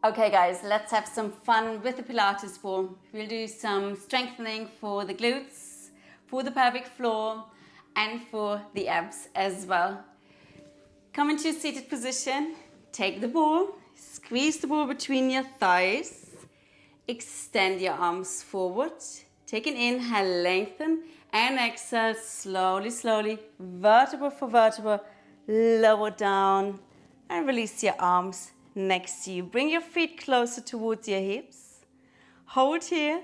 Okay guys, let's have some fun with the Pilates ball. We'll do some strengthening for the glutes, for the pelvic floor, and for the abs as well. Come into a seated position, take the ball, squeeze the ball between your thighs, extend your arms forward, take an inhale, lengthen, and exhale, slowly, slowly, vertebra for vertebra, lower down, and release your arms next to you. Bring your feet closer towards your hips. Hold here,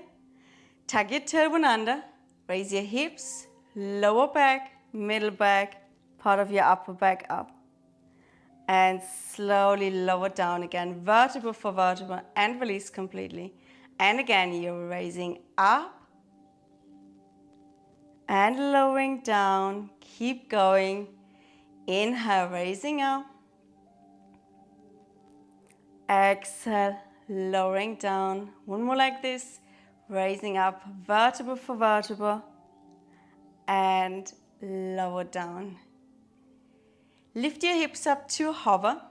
tuck your tailbone under, raise your hips, lower back, middle back, part of your upper back up. And slowly lower down again, vertebra for vertebra, and release completely. And again, you're raising up and lowering down. Keep going. Inhale, raising up. Exhale, lowering down. One more like this. Raising up, vertebra for vertebra, and lower down. Lift your hips up to hover,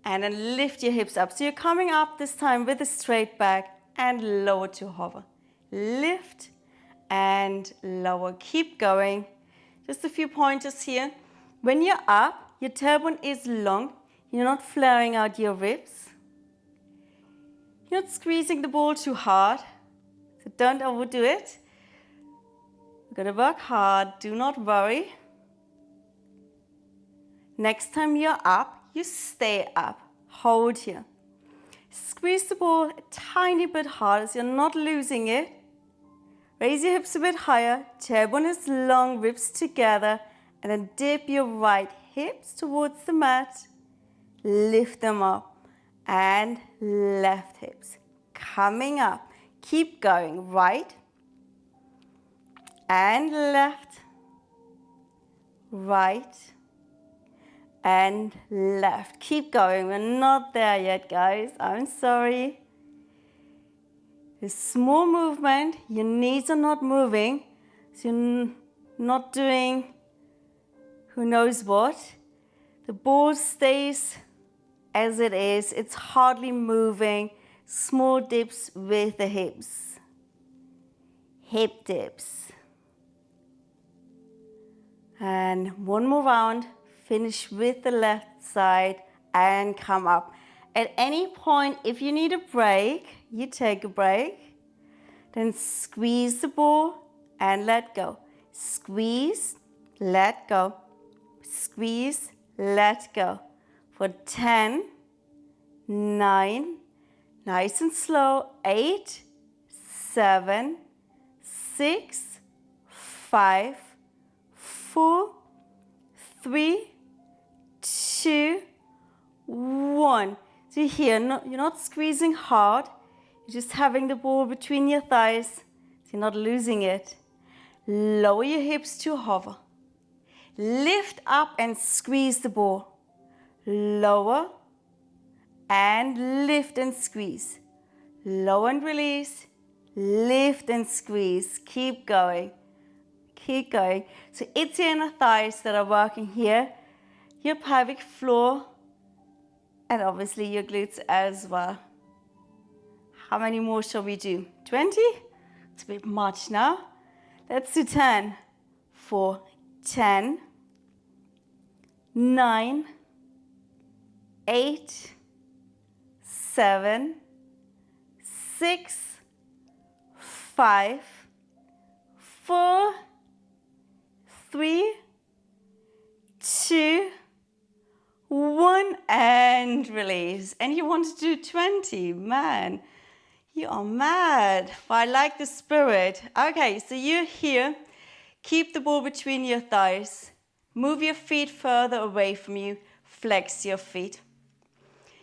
and then lift your hips up. So you're coming up this time with a straight back and lower to hover. Lift and lower. Keep going. Just a few pointers here. When you're up, your tailbone is long. You're not flaring out your ribs. You're not squeezing the ball too hard. So don't overdo it. We're going to work hard. Do not worry. Next time you're up, you stay up. Hold here. Squeeze the ball a tiny bit harder so you're not losing it. Raise your hips a bit higher. Tailbone is long, ribs together. And then dip your right hips towards the mat. Lift them up. And left hips. Coming up. Keep going. Right. And left. Right. And left. Keep going. We're not there yet, guys. I'm sorry. A small movement. Your knees are not moving. So you're not doing who knows what. The ball stays as it is. It's hardly moving. Small dips with the hips. Hip dips. And one more round. Finish with the left side and come up. At any point, if you need a break, you take a break. Then squeeze the ball and let go. Squeeze, let go. Squeeze, let go. For 10, 9, nice and slow, 8, 7, 6, 5, 4, 3, 2, 1. So here, you're not squeezing hard. You're just having the ball between your thighs. So you're not losing it. Lower your hips to hover. Lift up and squeeze the ball. Lower and lift and squeeze. Lower and release. Lift and squeeze. Keep going. Keep going. So it's your inner thighs that are working here. Your pelvic floor. And obviously your glutes as well. How many more shall we do? 20? It's a bit much now. Let's do 10. For 10, 9, 8, 7, 6, 5, 4, 3, 2, 1, and release. And you want to do 20, man. You are mad, but I like the spirit. Okay, so you're here. Keep the ball between your thighs. Move your feet further away from you. Flex your feet.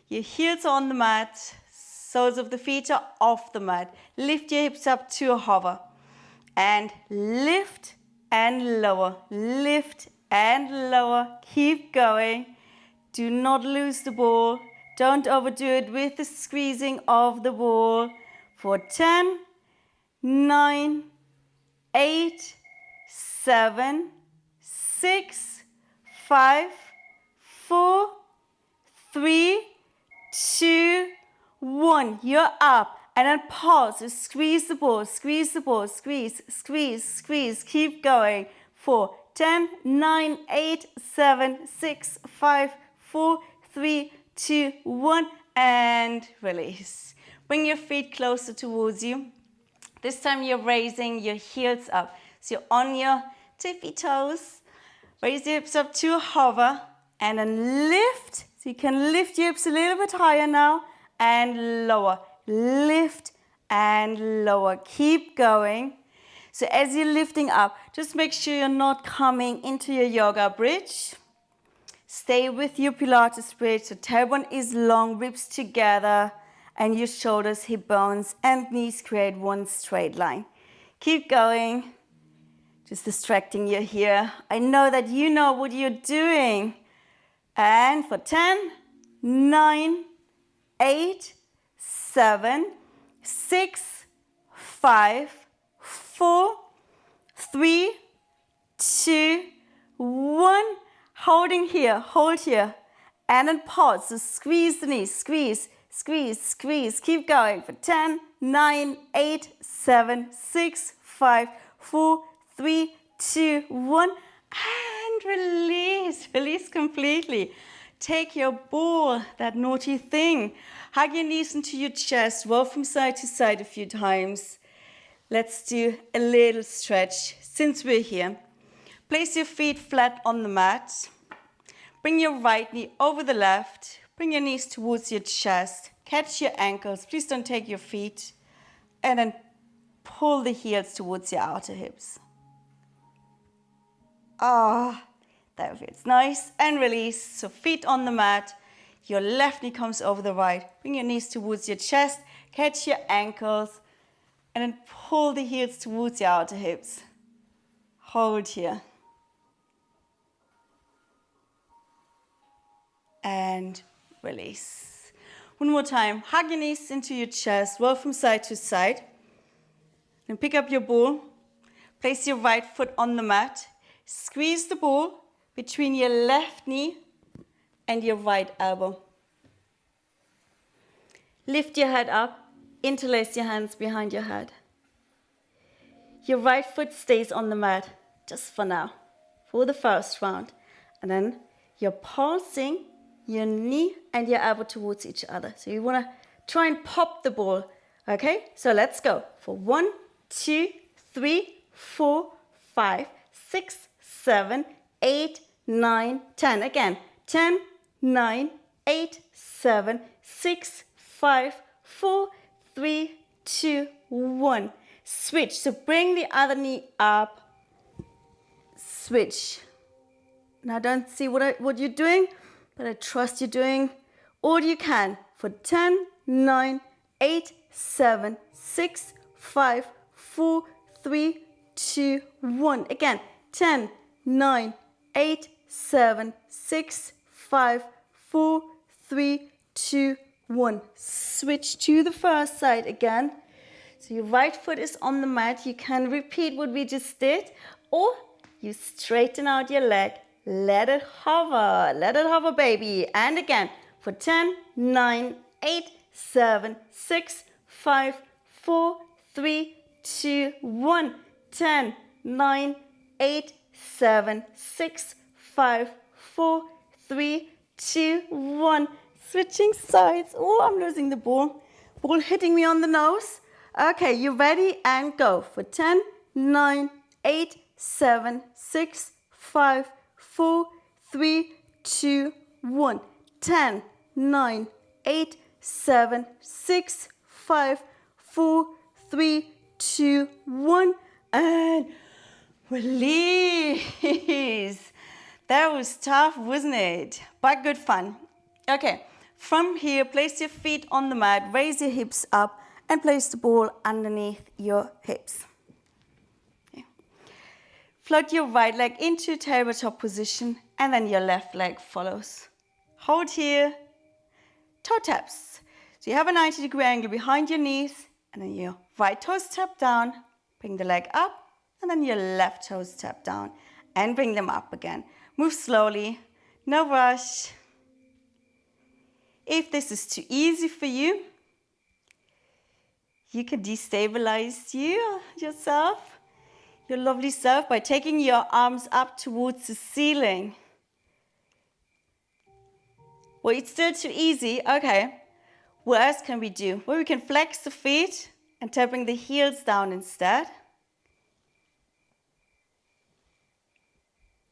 Your heels are on the mat. Soles of the feet are off the mat. Lift your hips up to a hover. And lift and lower. Lift and lower. Keep going. Do not lose the ball. Don't overdo it with the squeezing of the ball. For 10, 9, 8, 7, 6, 5, 4, 3, 2, 1, you're up. And then pause, so squeeze the ball, squeeze the ball, squeeze, squeeze, squeeze. Keep going. 4, 10, 9, 8, 7, 6, 5, 4, 3, 2, 1, and release. Bring your feet closer towards you. This time you're raising your heels up. So you're on your tippy toes. Raise your hips up to a hover and then lift. So you can lift your hips a little bit higher now and lower. Lift and lower. Keep going. So as you're lifting up, just make sure you're not coming into your yoga bridge. Stay with your Pilates bridge. So tailbone is long, ribs together, and your shoulders, hip bones, and knees create one straight line. Keep going. Just distracting you here. I know that you know what you're doing. And for 10, 9, 8, 7, 6, 5, 4, 3, 2, 1. Holding here, hold here. And then pause. So squeeze the knees, squeeze, squeeze, squeeze. Keep going for 10, 9, 8, 7, 6, 5, 4, 3, 2, 1. And release. Release completely. Take your ball, that naughty thing. Hug your knees into your chest. Roll from side to side a few times. Let's do a little stretch since we're here. Place your feet flat on the mat. Bring your right knee over the left. Bring your knees towards your chest. Catch your ankles. Please don't take your feet. And then pull the heels towards your outer hips. That feels nice. And release. So feet on the mat. Your left knee comes over the right. Bring your knees towards your chest. Catch your ankles. And then pull the heels towards your outer hips. Hold here. And release. One more time. Hug your knees into your chest. Roll from side to side. Then pick up your ball. Place your right foot on the mat. Squeeze the ball between your left knee and your right elbow. Lift your head up. Interlace your hands behind your head. Your right foot stays on the mat just for now, for the first round. And then you're pulsing your knee and your elbow towards each other. So you want to try and pop the ball. Okay, so let's go. For 1, 2, 3, 4, 5, 6, 7, 8, 9, 10. Again, 10, 9, 8, 7, 6, 5, 4, 3, 2, 1. Switch. So bring the other knee up. Switch. Now I don't see what you're doing, but I trust you're doing all you can. For 10, 9, 8, 7, 6, 5, 4, 3, 2, 1. Again, 10, 9, 8, 7, 6, 5, 4, 3, 2, 1. Switch to the first side again. So your right foot is on the mat. You can repeat what we just did, or you straighten out your leg. Let it hover, baby. And again, for 10, 9, 8, 7, 6, 5, 4, 3, 2, 1. 10, 9, 8, 7, 6, 5, 4, 3, 2, 1. Switching sides. Oh, I'm losing the ball. Ball hitting me on the nose. Okay, you ready? And go. For 10, 9, 8, 7, 6, 5, 4, 3, 2, 1. 10, 9, 8, 7, 6, 5, 4, 3, 2, 1. And release. That was tough, wasn't it? But good fun. Okay, from here, place your feet on the mat, raise your hips up, and place the ball underneath your hips. Okay. Float your right leg into tabletop position, and then your left leg follows. Hold here, toe taps. So you have a 90-degree angle behind your knees, and then your right toes tap down, bring the leg up, and then your left toes tap down, and bring them up again. Move slowly, no rush. If this is too easy for you, You can destabilize yourself, your lovely self, by taking your arms up towards the ceiling. Well, it's still too easy. Okay, what else can we do? Well, we can flex the feet and tapping the heels down instead.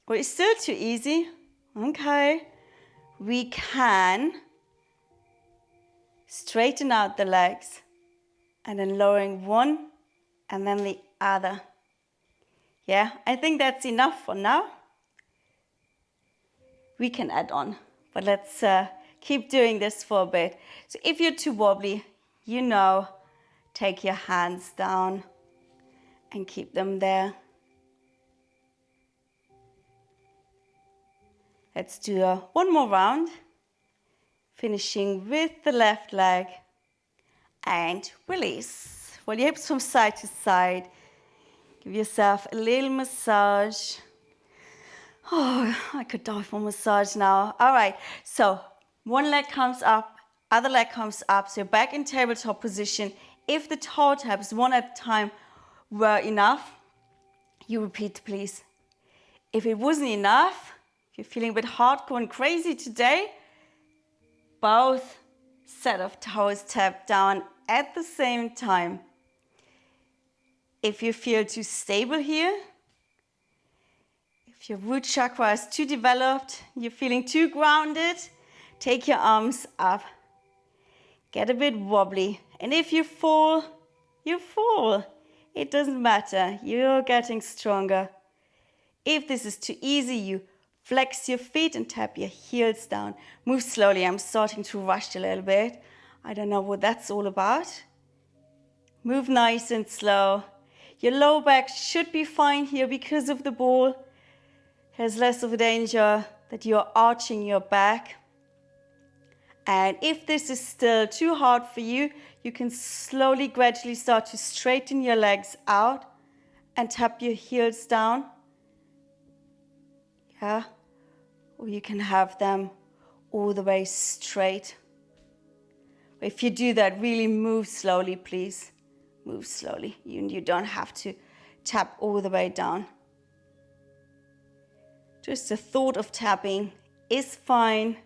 Well, it's still too easy. Okay, we can straighten out the legs and then lowering one and then the other. Yeah, I think that's enough for now. We can add on, but let's keep doing this for a bit. So if you're too wobbly, take your hands down and keep them there. Let's do one more round, finishing with the left leg and release. Roll your hips from side to side. Give yourself a little massage. Oh, I could die for a massage now. All right, so one leg comes up, other leg comes up. So you're back in tabletop position. If the toe taps one at a time were enough, you repeat, please. If it wasn't enough, if you're feeling a bit hardcore and crazy today, both set of toes tap down at the same time. If you feel too stable here, if your root chakra is too developed, you're feeling too grounded, take your arms up. Get a bit wobbly. And if you fall, you fall. It doesn't matter. You're getting stronger. If this is too easy, you flex your feet and tap your heels down. Move slowly. I'm starting to rush a little bit. I don't know what that's all about. Move nice and slow. Your low back should be fine here because of the ball. There's less of a danger that you're arching your back. And if this is still too hard for you, you can slowly, gradually start to straighten your legs out and tap your heels down. Yeah. Or you can have them all the way straight. If you do that, really move slowly, please. Move slowly. You don't have to tap all the way down. Just the thought of tapping is fine.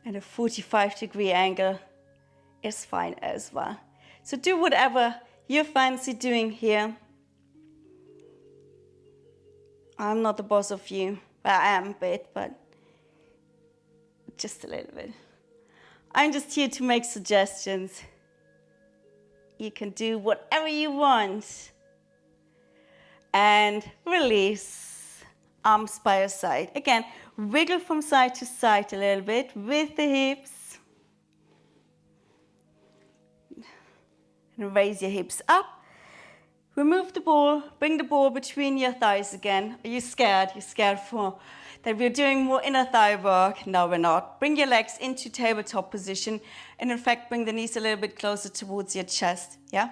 And a 45-degree angle is fine as well. So do whatever you fancy doing here. I'm not the boss of you. Well, I am a bit, but just a little bit. I'm just here to make suggestions. You can do whatever you want. And release. Arms by your side. Again, wiggle from side to side a little bit with the hips. And raise your hips up. Remove the ball. Bring the ball between your thighs again. Are you scared? You're scared for that we're doing more inner thigh work? No, we're not. Bring your legs into tabletop position. And in fact, bring the knees a little bit closer towards your chest. Yeah?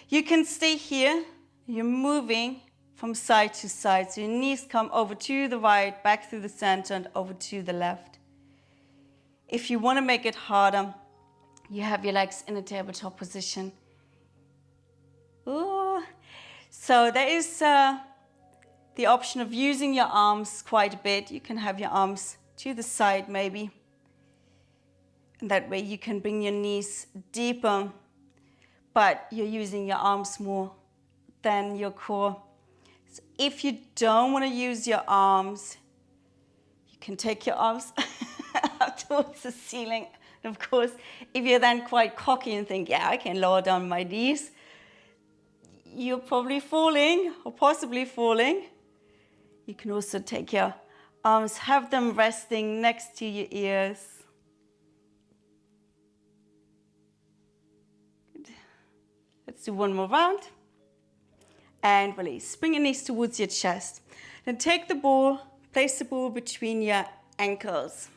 You can stay here. You're moving from side to side. So your knees come over to the right, back through the center, and over to the left. If you want to make it harder, you have your legs in a tabletop position. Ooh. So there is the option of using your arms quite a bit. You can have your arms to the side maybe. And that way you can bring your knees deeper, but you're using your arms more than your core. So if you don't want to use your arms, you can take your arms up towards the ceiling. And of course, if you're then quite cocky and think, yeah, I can lower down my knees, you're probably falling or possibly falling. You can also take your arms, have them resting next to your ears. Good. Let's do one more round. And release. Bring your knees towards your chest. Then take the ball, place the ball between your ankles.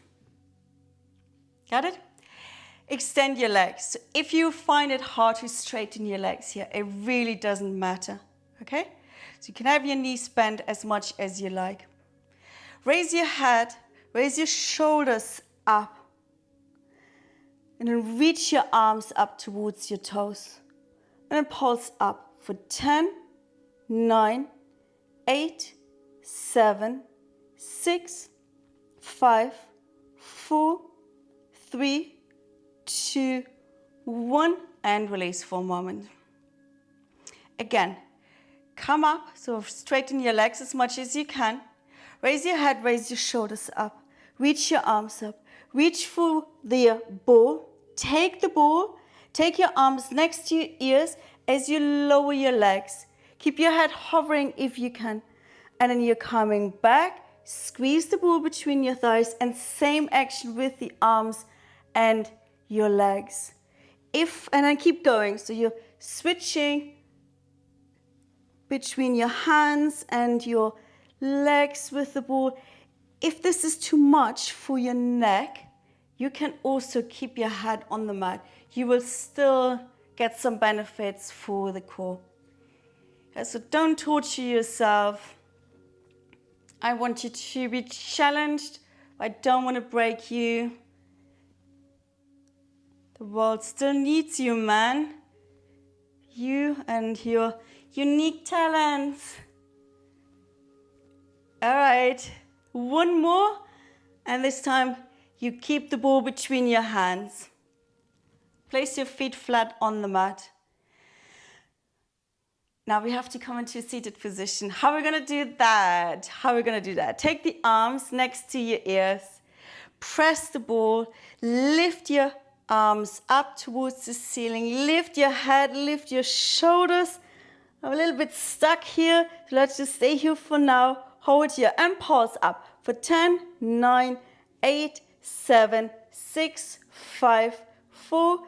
Got it? Extend your legs. So if you find it hard to straighten your legs here, it really doesn't matter. Okay? So you can have your knees bent as much as you like. Raise your head, raise your shoulders up. And then reach your arms up towards your toes. And then pulse up for 10, 9, 8, 7, 6, 5, 4, 3, 2, 1, and release for a moment. Again, come up, so straighten your legs as much as you can. Raise your head, raise your shoulders up. Reach your arms up. Reach for the ball. Take the ball. Take your arms next to your ears as you lower your legs. Keep your head hovering if you can. And then you're coming back. Squeeze the ball between your thighs, and same action with the arms and your legs. And then keep going. So you're switching between your hands and your legs with the ball. If this is too much for your neck, you can also keep your head on the mat. You will still get some benefits for the core. So don't torture yourself. I want you to be challenged. I don't want to break you. The world still needs you, man. You and your unique talents. All right, one more. And this time you keep the ball between your hands. Place your feet flat on the mat. Now we have to come into a seated position. How are we going to do that? Take the arms next to your ears. Press the ball. Lift your arms up towards the ceiling. Lift your head, lift your shoulders. I'm a little bit stuck here. So let's just stay here for now. Hold here and pulse up for 10, 9, 8, 7, 6, 5, 4,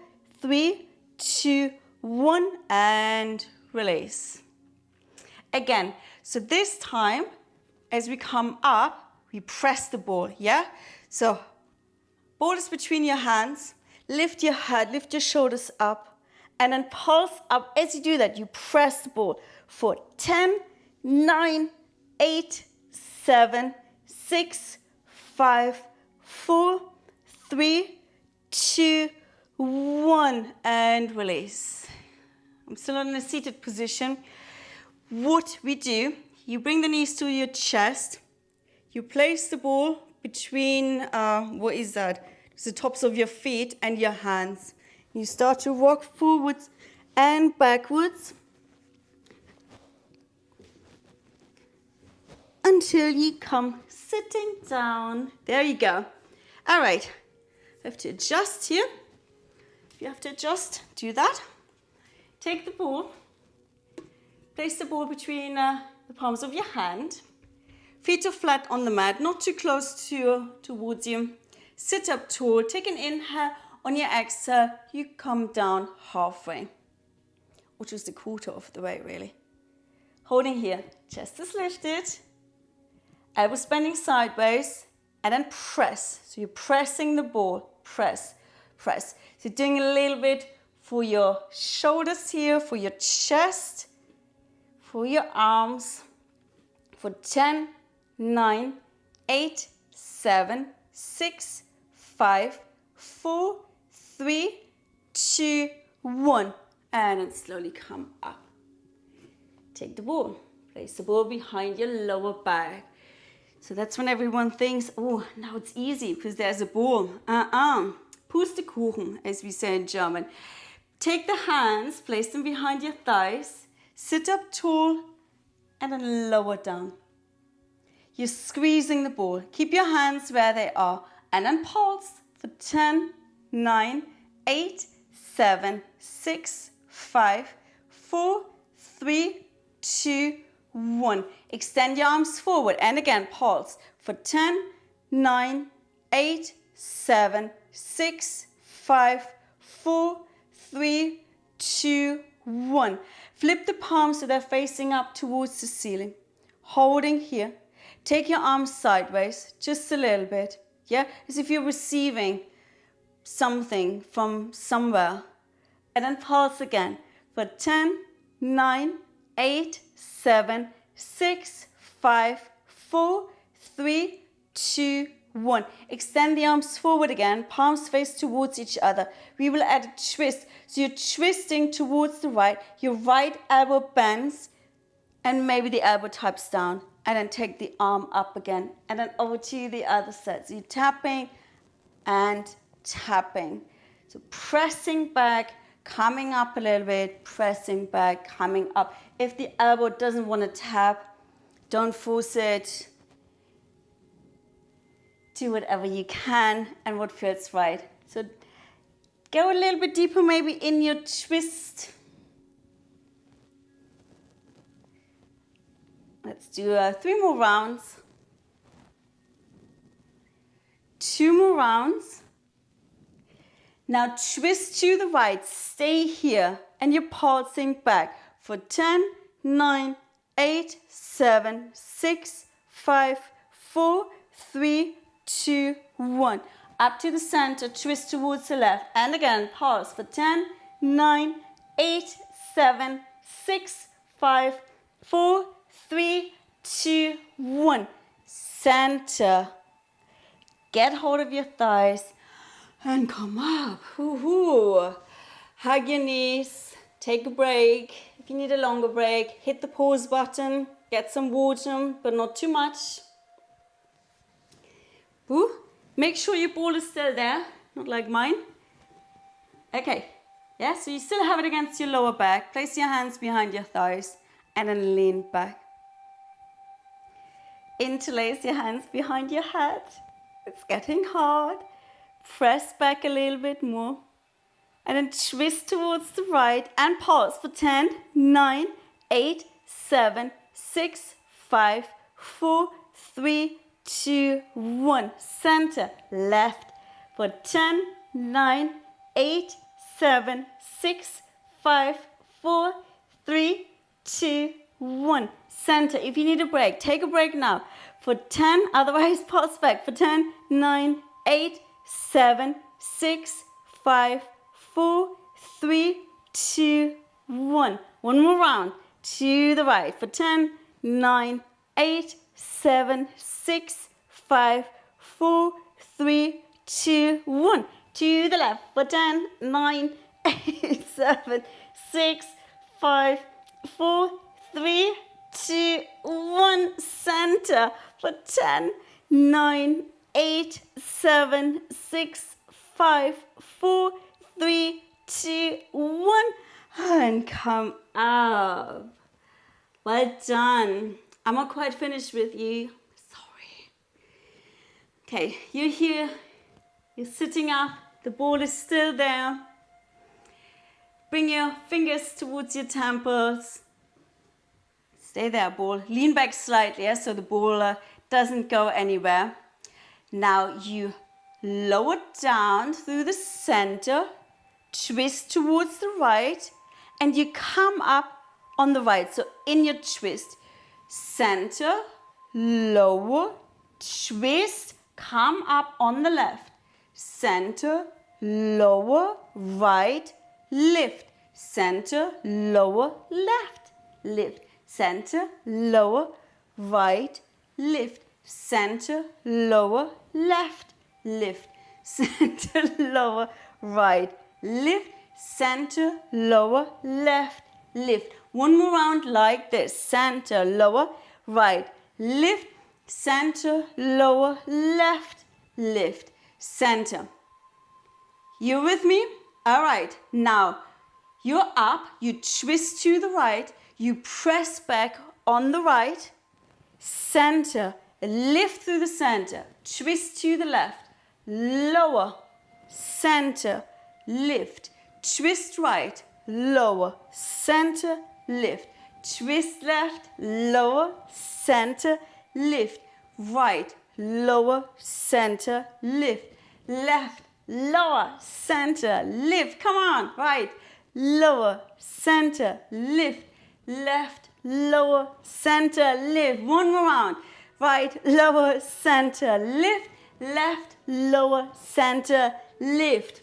3, 2, 1, and release. Again, so this time, as we come up, we press the ball, yeah? So, ball is between your hands, lift your head, lift your shoulders up, and then pulse up. As you do that, you press the ball for 10, 9, 8, 7, 6, 5, 4, 3, 2, 1, and release. I'm still in a seated position. What we do, you bring the knees to your chest. You place the ball between, the tops of your feet and your hands. You start to walk forwards and backwards until you come sitting down. There you go. All right. I have to adjust here. If you have to adjust, do that. Take the ball, place the ball between the palms of your hand. Feet are flat on the mat, not too close towards you. Sit up tall, take an inhale. On your exhale, you come down halfway, which is a quarter of the way, really. Holding here, chest is lifted, elbows bending sideways, and then press. So you're pressing the ball, press, press. So doing a little bit for your shoulders here, for your chest, for your arms, for 10, 9, 8, 7, 6, 5, 4, 3, 2, 1. And then slowly come up. Take the ball, place the ball behind your lower back. So that's when everyone thinks, oh, now it's easy because there's a ball. Pustekuchen, as we say in German. Take the hands, place them behind your thighs, sit up tall, and then lower down. You're squeezing the ball. Keep your hands where they are, and then pulse for 10, 9, 8, 7, 6, 5, 4, 3, 2, 1. Extend your arms forward, and again, pulse for 10, 9, 8, 7, 6, 5, 4, 3, 2, 1. Flip the palms so they're facing up towards the ceiling. Holding here. Take your arms sideways, just a little bit. Yeah, as if you're receiving something from somewhere. And then pulse again for 10, 9, 8, 7, 6, 5, 4, 3, 2, 1. Extend the arms forward again, palms face towards each other. We will add a twist. So you're twisting towards the right, your right elbow bends, and maybe the elbow taps down. And then take the arm up again, and then over to the other side. So you're tapping and tapping. So pressing back, coming up a little bit, pressing back, coming up. If the elbow doesn't want to tap, don't force it. Do whatever you can and what feels right. So go a little bit deeper maybe in your twist. Let's do 3 more rounds. 2 more rounds. Now twist to the right, stay here, and you're pulsing back for 10, 9, 8, 7, 6, 5, 4, 3, 2, 1. Up to the center, twist towards the left, and again, pulse for 10, 9, 8, 7, 6, 5, 4, 3, 2, 1. Center. Get hold of your thighs and come up. Woo-hoo. Hug your knees. Take a break. If you need a longer break, hit the pause button. Get some water, but not too much. Woo. Make sure your ball is still there, not like mine. Okay. Yeah, so you still have it against your lower back. Place your hands behind your thighs and then lean back. Interlace your hands behind your head. It's getting hard. Press back a little bit more. And then twist towards the right and pause for 10, 9, 8, 7, 6, 5, 4, 3, 2, 1. Center, left for 10, 9, 8, 7, 6, 5, 4, 3, 2, 1. Center. If you need a break, take a break now. For 10, otherwise pause back. For 10, 9, 8, 7, 6, 5, 4, 3, 2, 1. One more round. To the right. For 10, 9, 8, 7, 6, 5, 4, 3, 2, 1. To the left. For 10, 9, 8, 7, 6, 5, 4, 3, 2, 1. Center. For 10, 9, 8, 7, 6, 5, 4, 3, 2, 1. And come up. Well done. I'm not quite finished with you. Sorry. Okay, you're here. You're sitting up. The ball is still there. Bring your fingers towards your temples. Stay there, ball. Lean back slightly, yeah, so the ball doesn't go anywhere. Now you lower down through the center, twist towards the right, and you come up on the right. So in your twist, center, lower, twist, come up on the left. Center, lower, right, lift. Center, lower, left, lift. Center, lower, right, lift. Center, lower, left, lift. Center, lower, right, lift. Center, lower, left, lift. One more round like this. Center, lower, right, lift. Center, lower, left, lift. Center. You with me? All right. Now, you're up. You twist to the right. You press back on the right. Center. Lift through the center. Twist to the left. Lower. Center. Lift. Twist right. Lower. Center. Lift. Twist left. Lower. Center. Lift. Right. Lower. Center. Lift. Left. Lower. Center. Lift. Come on. Right. Lower. Center. Lift. Left. Lower. Center. Lift. One more round. Right. Lower. Center. Lift. Left. Lower. Center. Lift.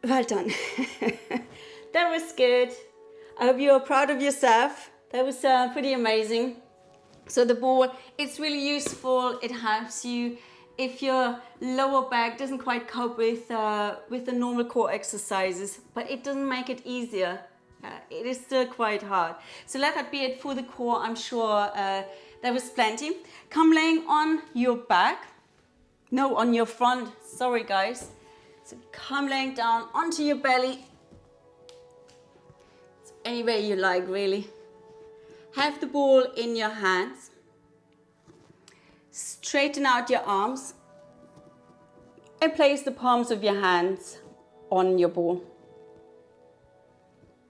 Well done. That was good. I hope you're proud of yourself. That was pretty amazing. So the ball, it's really useful. It helps you if your lower back doesn't quite cope with the normal core exercises, but it doesn't make it easier. It is still quite hard. So let that be it for the core. I'm sure there was plenty. Come laying on your back. No, on your front. Sorry, guys. So come laying down onto your belly. So any way you like, really. Have the ball in your hands. Straighten out your arms. And place the palms of your hands on your ball.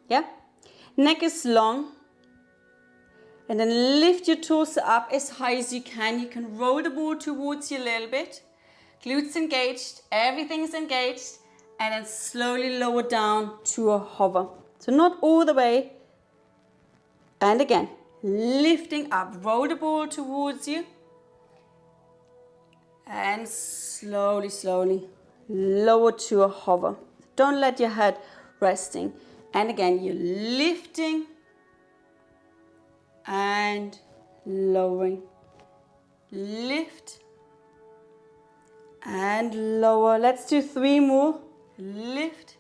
Yeah? Neck is long. And then lift your torso up as high as you can. You can roll the ball towards you a little bit. Glutes engaged. Everything's engaged. And then slowly lower down to a hover. So not all the way. And again, lifting up. Roll the ball towards you. And slowly, slowly lower to a hover. Don't let your head resting. And again, you're lifting and lowering. Lift and lower. Let's do 3 more. Lift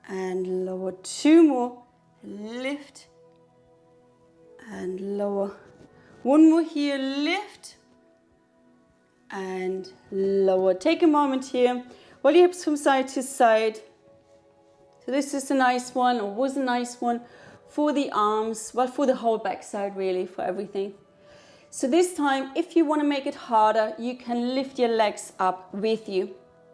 and lower. 2 more. Lift and lower. 1 more here. Lift and lower. Take a moment here. Roll your hips from side to side. So this is a nice one, or was a nice one for the arms, well, for the whole back side really, for everything. So this time, if you want to make it harder, you can lift your legs up with you.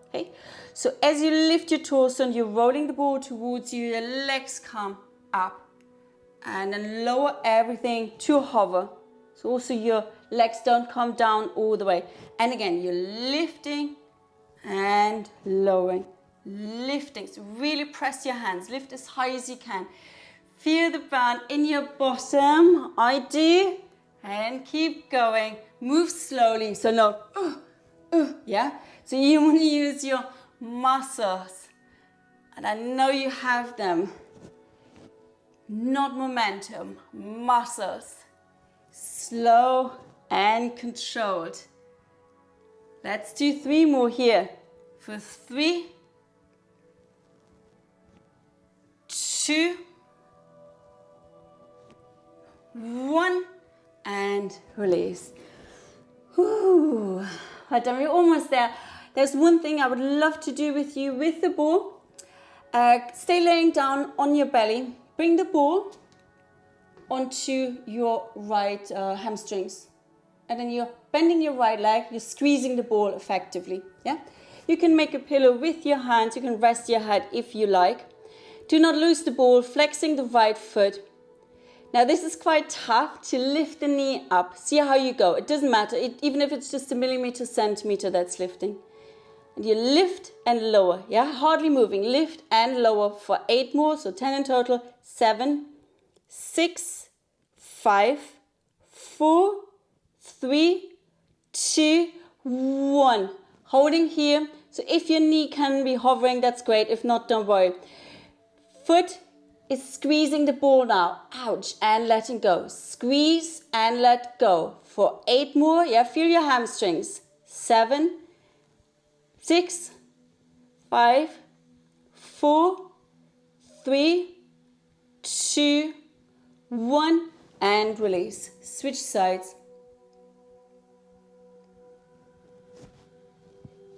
Okay? So as you lift your torso and you're rolling the ball towards you, your legs come up. And then lower everything to hover. So also your legs don't come down all the way. And again, you're lifting and lowering. Lifting. So really press your hands. Lift as high as you can. Feel the burn in your bottom. I do. And keep going. Move slowly. So no, yeah? So you want to use your muscles. And I know you have them. Not momentum, muscles. Slow and controlled. Let's do 3 more here. For 3, 2, 1, and release. Whew. Right, we're almost there. There's one thing I would love to do with you with the ball. Stay laying down on your belly. Bring the ball onto your right hamstrings. And then you're bending your right leg, you're squeezing the ball effectively. Yeah? You can make a pillow with your hands, you can rest your head if you like. Do not lose the ball, flexing the right foot. Now this is quite tough to lift the knee up. See how you go. It doesn't matter, even if it's just a millimeter, centimeter that's lifting. And you lift and lower, yeah, hardly moving. Lift and lower for 8 more, so 10 in total. 7, 6, 5, 4, 3, 2, 1. Holding here. So if your knee can be hovering, that's great. If not, don't worry. Foot is squeezing the ball now. Ouch. And letting go. Squeeze and let go. For 8 more. Yeah, feel your hamstrings. 7, 6, 5, 4, 3, 2, 1. And release. Switch sides.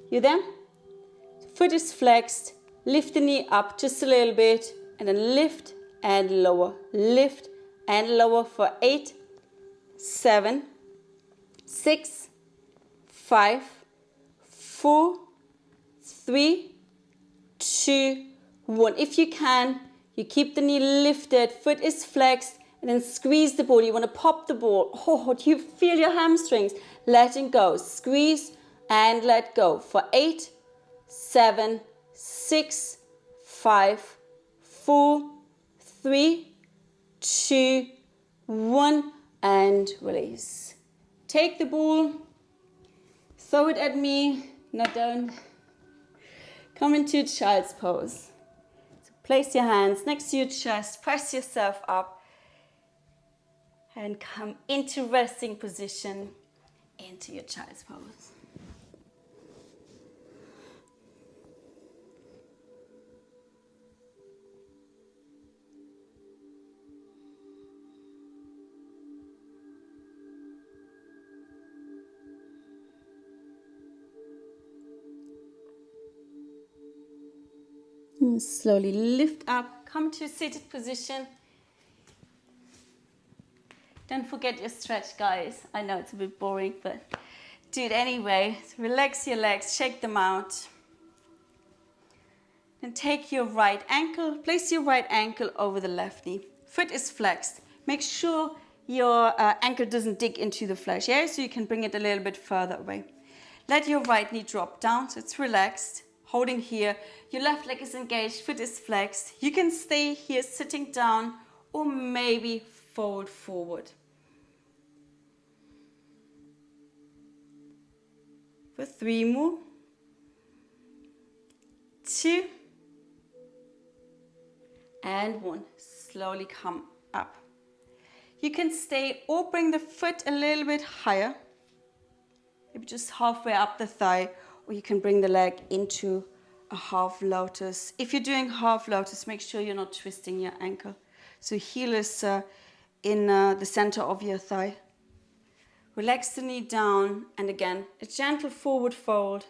You there? Foot is flexed. Lift the knee up just a little bit. And then lift and lower. Lift and lower for 8, 7, 6, 5, 4, 3, 2, 1. If you can, you keep the knee lifted. Foot is flexed. And then squeeze the ball. You want to pop the ball. Oh, do you feel your hamstrings? Letting go. Squeeze and let go. For 8, 7, 6, 5, 4, 3, 2, 1. And release. Take the ball. Throw it at me. No, don't. Come into child's pose. So place your hands next to your chest. Press yourself up. And come into resting position, into your child's pose. And slowly lift up, come to a seated position. Don't forget your stretch, guys. I know it's a bit boring, but do it anyway. So relax your legs, shake them out. Then take your right ankle, place your right ankle over the left knee. Foot is flexed. Make sure your ankle doesn't dig into the flesh, yeah? So you can bring it a little bit further away. Let your right knee drop down, so it's relaxed. Holding here, your left leg is engaged, foot is flexed. You can stay here sitting down or maybe fold forward. For 3 more. 2. And 1. Slowly come up. You can stay or bring the foot a little bit higher. Maybe just halfway up the thigh, or you can bring the leg into a half lotus. If you're doing half lotus, make sure you're not twisting your ankle. So heel is in the center of your thigh. Relax the knee down, and again, a gentle forward fold.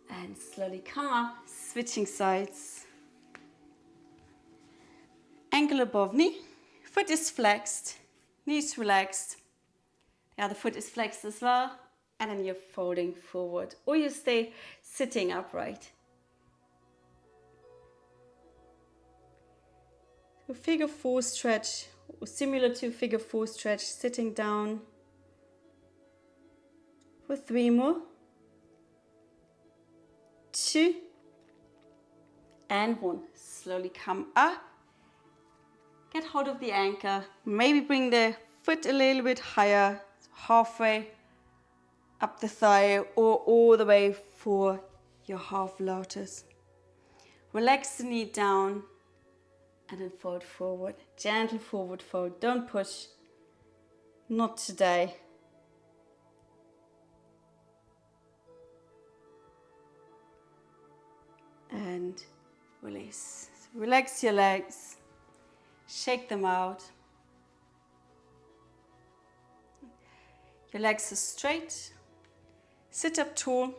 And slowly come up, switching sides. Ankle above knee, foot is flexed, knees relaxed. The other foot is flexed as well, and then you're folding forward, or you stay sitting upright. A figure 4 stretch, or similar to figure 4 stretch, sitting down. For 3 more. 2. And 1. Slowly come up. Get hold of the ankle. Maybe bring the foot a little bit higher, halfway up the thigh, or all the way for your half lotus. Relax the knee down. And then fold forward, gentle forward fold, don't push, not today. And release. Relax your legs, shake them out. Your legs are straight, sit up tall,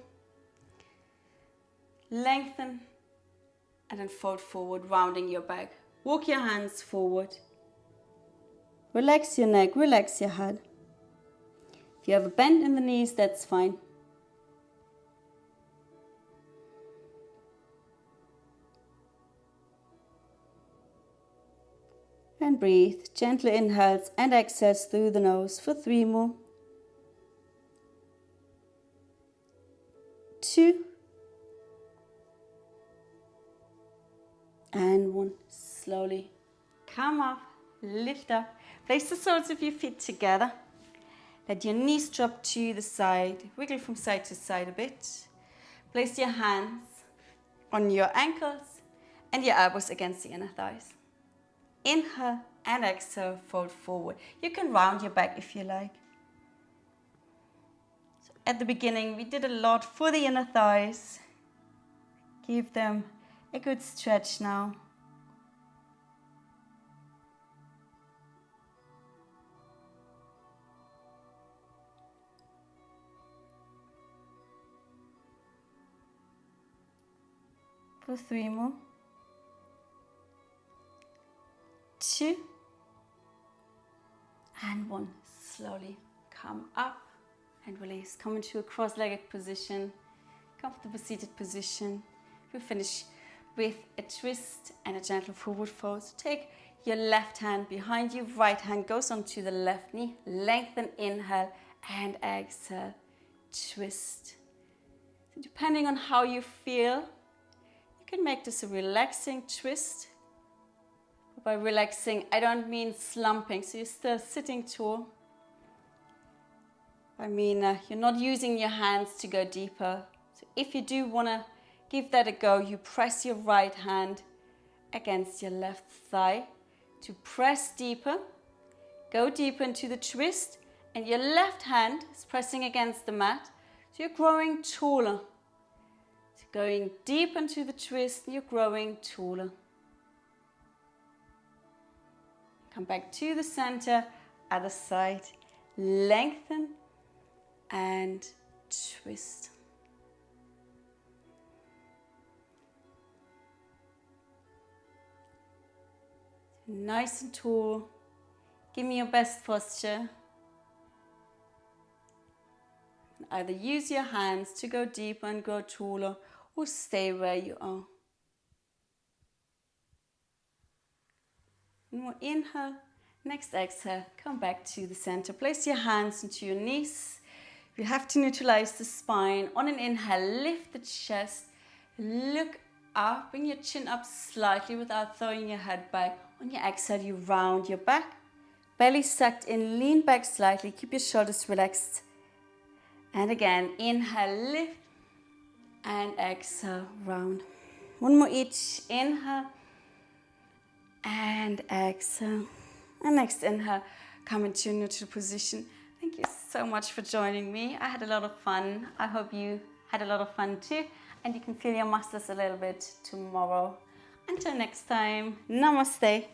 lengthen, and then fold forward, rounding your back. Walk your hands forward. Relax your neck, relax your head. If you have a bend in the knees, that's fine. And breathe. Gentle inhales and exhales through the nose for 3 more. 2. And 1. Slowly come up, lift up. Place the soles of your feet together. Let your knees drop to the side. Wiggle from side to side a bit. Place your hands on your ankles and your elbows against the inner thighs. Inhale and exhale, fold forward. You can round your back if you like. So at the beginning, we did a lot for the inner thighs. Give them a good stretch now. For 3 more. 2. And 1. Slowly come up and release. Come into a cross-legged position, comfortable seated position. We'll finish with a twist and a gentle forward fold. So take your left hand behind you, right hand goes onto the left knee. Lengthen, inhale and exhale. Twist. So depending on how you feel, you can make this a relaxing twist. By relaxing, I don't mean slumping, so you're still sitting tall. I mean, you're not using your hands to go deeper. So if you do want to give that a go, you press your right hand against your left thigh to press deeper. Go deeper into the twist, and your left hand is pressing against the mat, so you're growing taller. So going deep into the twist, you're growing taller. Come back to the center, other side, lengthen and twist. Nice and tall. Give me your best posture. Either use your hands to go deeper and go taller, or stay where you are. One more inhale. Next exhale, come back to the center. Place your hands into your knees. You have to neutralize the spine. On an inhale, lift the chest. Look up, bring your chin up slightly without throwing your head back. On your exhale, you round your back. Belly sucked in, lean back slightly. Keep your shoulders relaxed. And again, inhale, lift. And exhale, round. One more each. Inhale. And exhale. And next inhale, come into a neutral position. Thank you so much for joining me. I had a lot of fun. I hope you had a lot of fun too. And you can feel your muscles a little bit tomorrow. Until next time, namaste.